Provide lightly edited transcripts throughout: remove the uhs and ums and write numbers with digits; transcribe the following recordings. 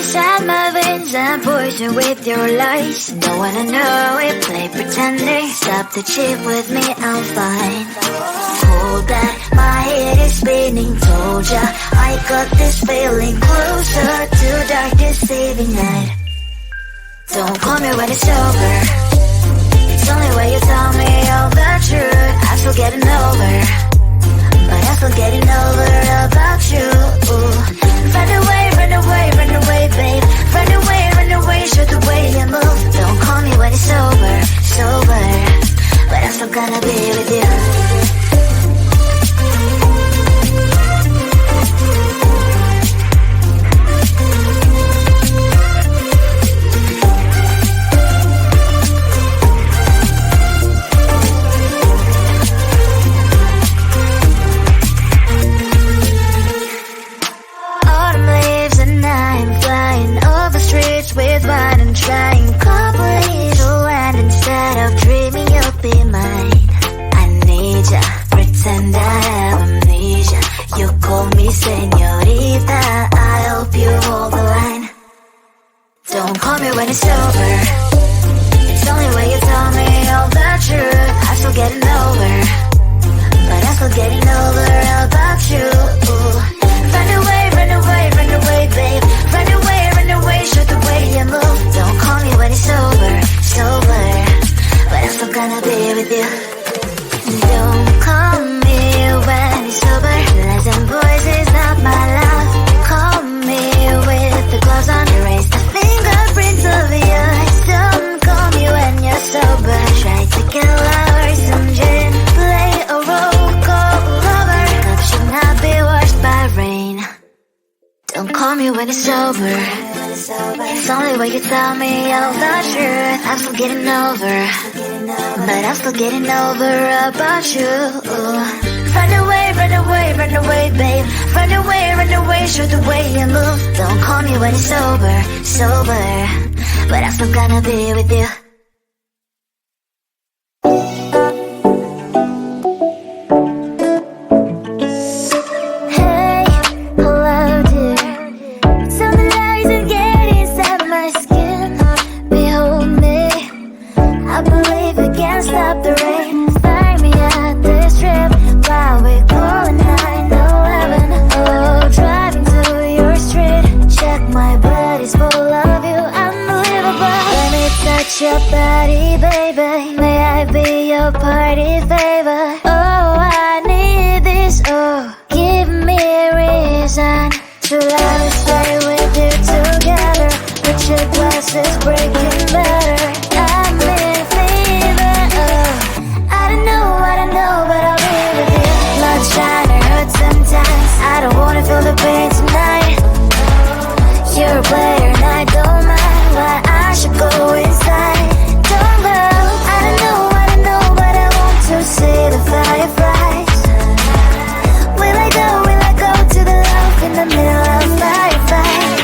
inside my veins and poison with your lies. Don't wanna know it, play pretending. Stop the cheat with me, I'm fine. Hold that, my head is spinning. Told ya, I got this feeling. Closer to dark deceiving night. Don't call me when it's over. It's only when you tell me all the truth. I'm still getting over, but I'm still getting over about you. Run away, run away, run away, babe. Run away, show the way you move. Don't call me when it's over, sober, but I'm still gonna be with you. With wine and trying coffee to land instead of dreaming you'll be mine. I need ya, pretend I have amnesia. You call me señorita, I hope you hold the line. Don't call me when it's over. It's only when you tell me all the truth. I'm still getting over, but I'm still getting over about you. Run away, run away, run away, babe. Run away, show the way you move. Don't call me when it's over, sober, but I'm still gonna be with you. Don't call me when it's over. Lies and voices, not my love. Call me with the gloves on. Erase the fingerprints of your eyes. Don't call me when you're sober. Try to get lower, some gin. Play a role, call lover. Love should not be washed by rain. Don't call me when it's over. It's only when you tell me all the truth. I'm still getting over, but I'm still getting over about you. Run away, run away, run away, babe. Run away, show the way you move. Don't call me when it's over, sober, but I'm still gonna be with you. Stop the rain, find me at this trip while we calling 911. Oh, driving to your street, check my body's full of you, unbelievable. Let me touch your body, baby. May I be your party favor? Oh, I need this. Oh, give me a reason to let me stay with you together. But your glass is breaking better. I'm in fever. I don't know, but I'll be with you. Blood shine, it hurts sometimes. I don't wanna feel the pain tonight. You're a player and I don't mind. Why I should go inside. Don't go. I don't know, but I want to see the fireflies. Will I go to the love in the middle of firefight?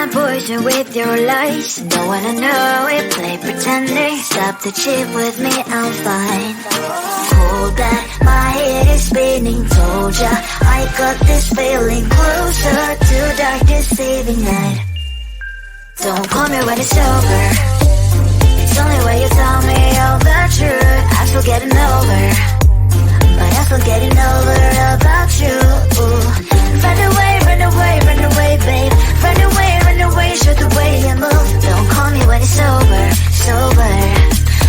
my poison with your lies. Don't wanna know it, play pretending. Stop the chip with me, I'm fine. Hold that, my head is spinning. Told ya, I got this feeling closer to darkest evening night. Don't call me when it's over. It's only when you tell me all the truth. I'm still getting over, but I'm still getting over about you. Run away, run away, run away, babe. Run away, show the way you move. Don't call me when it's over, sober,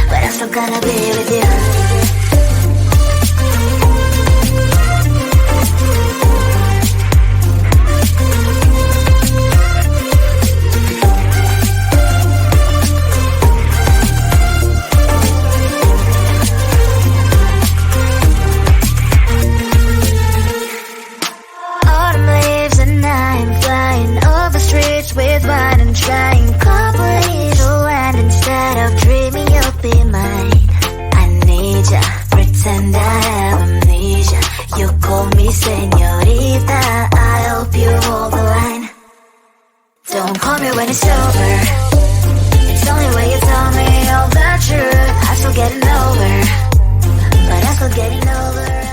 but I'm still gonna be with you. With wine and trying couples to land instead of dreaming you'll be mine. I need ya, pretend I have amnesia. You call me señorita, I hope you hold the line. Don't call me when it's over. It's only when you tell me all the truth. I'm still getting over, but I'm still getting over.